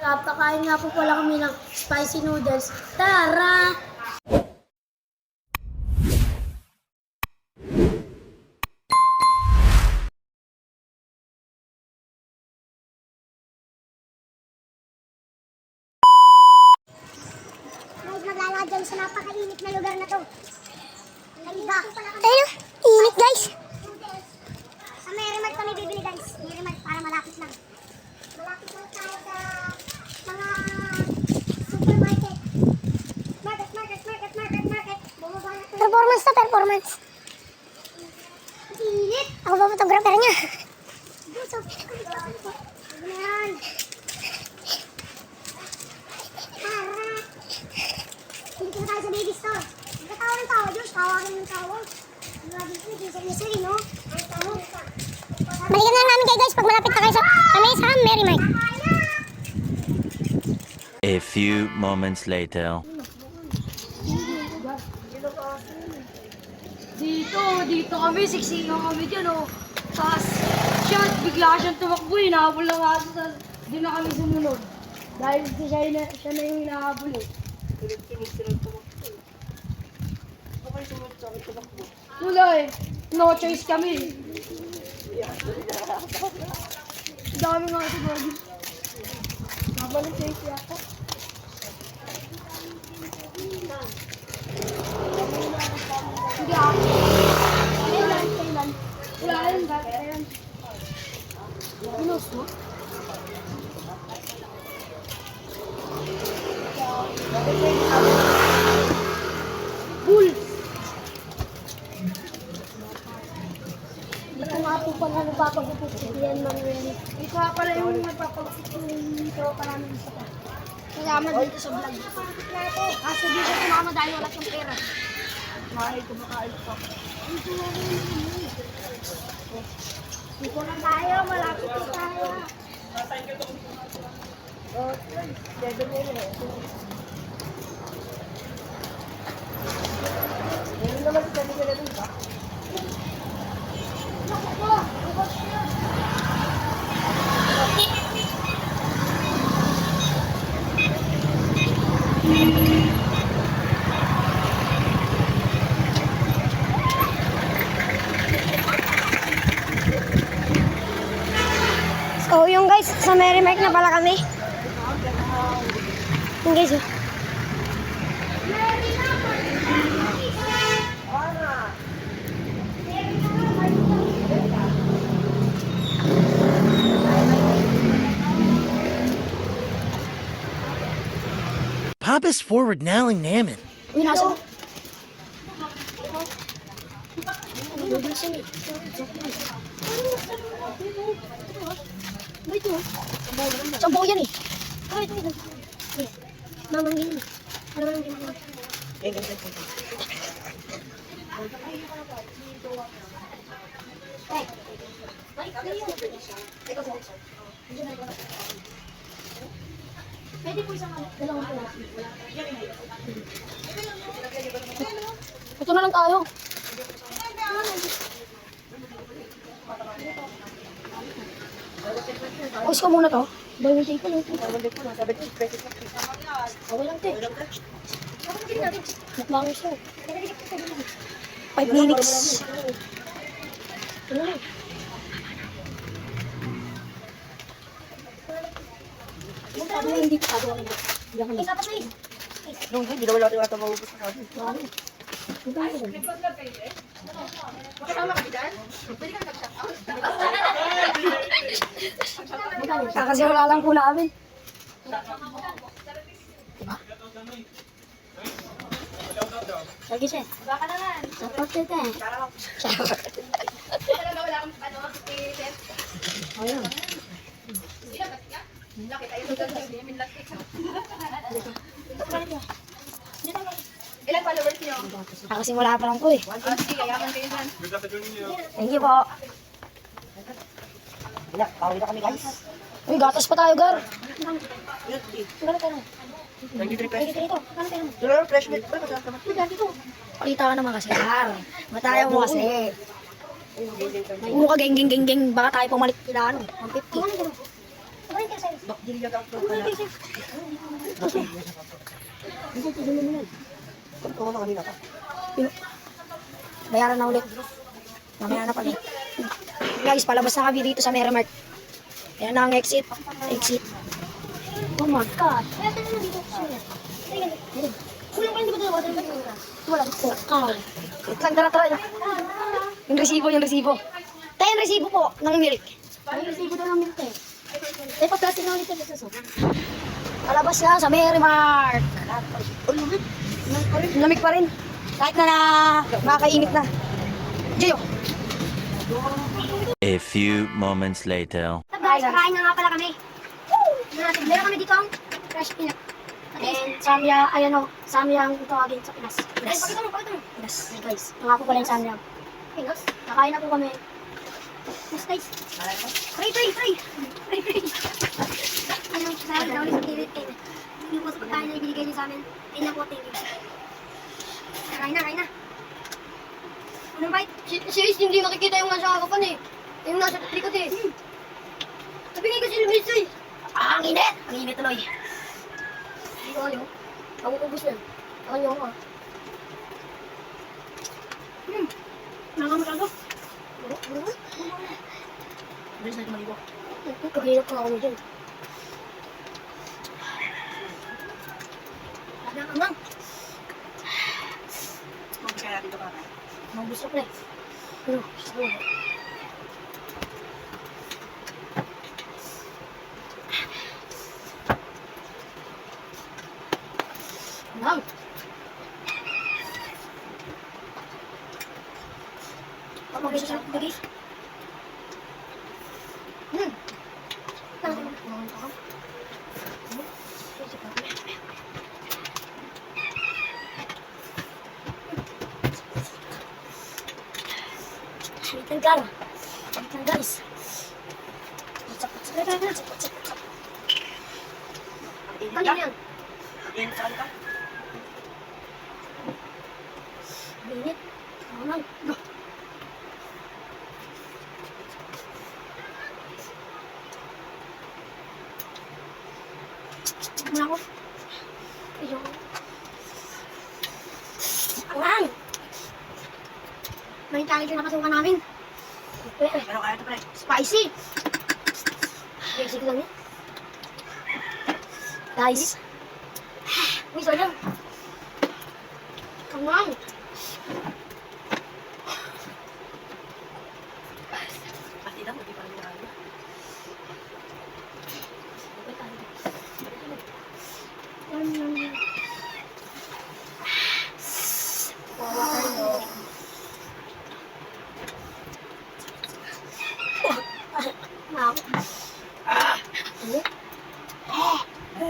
Kapakain nga po pala kami ng spicy noodles. Tara! Guys, maglalakad dyan sa napakainit na lugar na to. Ayun, init guys. Sa Merrimack kami bibili guys. Merrimack para malapit lang. Malapit lang tayo sa mga supermarket. Market. Bumaba na to. Performance to, performance. Init. Ako ba photographer niya? Gusto. Ano yan? Dito na tayo sa baby store. Nagkatawa ng tawa, Diyos. Tawagin ng tawa. Sorry, no? Balikan na lang namin kayo guys pag malapit na kayo sa Merrimack. A few moments later. Dito kami, siksikan kami dyan, oh. Tapos, bigla siyang tumakbo, hinahabol lang aso, tapos di na kami sumunod. Dahil siya na yung hinahabol, eh. Wala eh. No choice kami. Dami nga ito, Brody. Nabalik sa isi ako. Hindi ako. Kailan? Wala yun, kailan? Pinos mo? Bulls! Ito nga po pala nagpapagupit yan man yun. Ito nga pala yung nagpapagupit yung tropa namin isa pa. Kasama dito sa vlog. Kaso dito sumama dahil wala siyang pera. Mahal kumakain pa. Dito na tayo, malapit na tayo. So yung guys, sa Merrimack na pala kami. Yung guys, Papa's forward nailing Naman. Uy, nasa. Sampo yan eh. Ito. Mamangin. Pwede po isang dalawang po. Ito na lang tayo. Pause ko muna to. Bawal take ko lang. Bawal lang take. Naklango siya. 5 minutes. Ano na? Hindi ko sabi naman. Hindi ka pa siya. Nung hindi daw natin ata maubos na kami. Kasi wala lang po namin. Lagi siya. Baka naman. Support kita eh. Ayun. Ilan followers niyo? Nakasimula pa lang po eh. Sige, yaman kayo dyan. Thank you po. Wala, pauwi na kami guys. Uy, gatas pa tayo, Gar. Gano'n tayo. 93 pesos. Dito. Gano'n tayo. Dito, fresh milk. Ba, magkakamat? Dito. Palita ka naman kasi, Gar. Matayo mo kasi. Huwag ka geng. Baka tayo pumalik kailangan. 150. Bak, dili ka ako ka na. Oo, na kanina ka. Bayaran na ulit. Mamaya na pala. Guys, palabas na kami dito sa Merrimark. Ayan na ang exit. Exit. Oh my God. Kulang pa hindi ko dalawa. Wala po. Wait lang, tara. Yung resibo. Tayo yung resibo po ng milk. Ay, resibo daw ng milk eh. Eh, pag-plastic na ulit yung suso. Palabas na sa Merrimark. Lamig pa rin. Kahit na nakakainit na. Jiyo. A few moments later. Guys, kakain na nga pala kami. Meron kami dito ang fresh peanut. And Samya, ayan o. Samya ang tawagin sa Pinas. Guys, pakita mo. Pinas. Guys, mga po pala yung Samya. Pinos? Nakain na po kami. Yes, guys. Pray. Ano, salamat daw ulit sa kilit kayo. Yung po sa pagkain na ibinigay niyo sa amin. Ayun na po, thank you. Kain na. Anong bite? Si Ace, hindi nakikita yung nasa kakapan eh. Yung nasa likod eh. Sabihin ko si Luis eh. Ah, ang init! Ang init tuloy. Hindi ko alam. Ang ubus na. Ako niyo ako. Nakamasago. Bilis na tumalibo. Kaghirap ka ako dyan. Anang. Mag-share natin ito ka. Mabusok na eh. Ano? Sige. Anang! Pag-mag-isa siya. Guys. Wait lang guys. Ano yan? Yan, saan ka? Init. Anang. Muna ako. Ayun. Anang! May challenge yung napasukan namin. Ano kaya ito, pre? Spicy! Basic lang yun. Guys. Uy, sayang. Anang! Pati daw, hindi pa rin yung ano.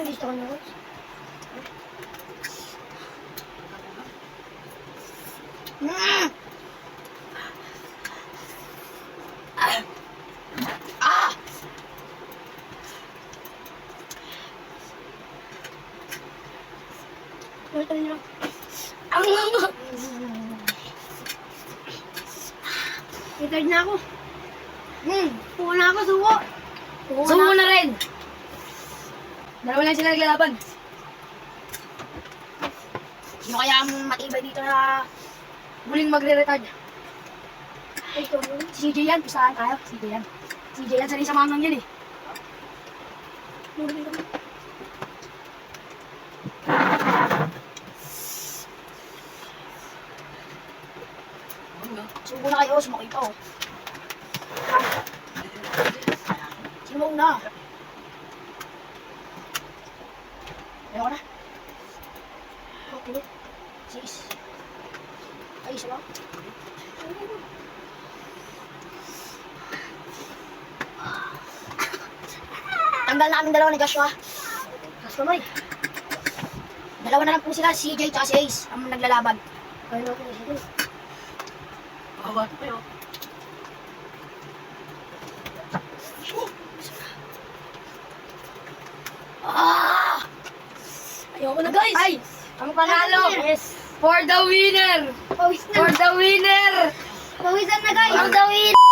Gusto ko na guys. Ito nyo. Itard na ako. Suko na ako, suko. Sumo na rin! Dalawa lang sila naglalaban. Sino kaya ang matibay dito na muling magre-retard? Ito. Si CJ yan, pusahan tayo. CJ yan, sanay sa mamang yan eh. Subo na kayo, sumakay pa oh. Sino mauna? Ayaw ko na. Okay. Sis. Ay, isa lang. Tanggal namin dalawa ni Joshua. Joshua Moy. Dalawa na lang po sila, si CJ at si Ace, ang naglalaban. Kaya ako na siya. Bawa ito, pero. Ayoko na guys! Ay! Ang panalo! Yes. For the winner! Pawis na. For the winner! Pawisan na guys. For the winner!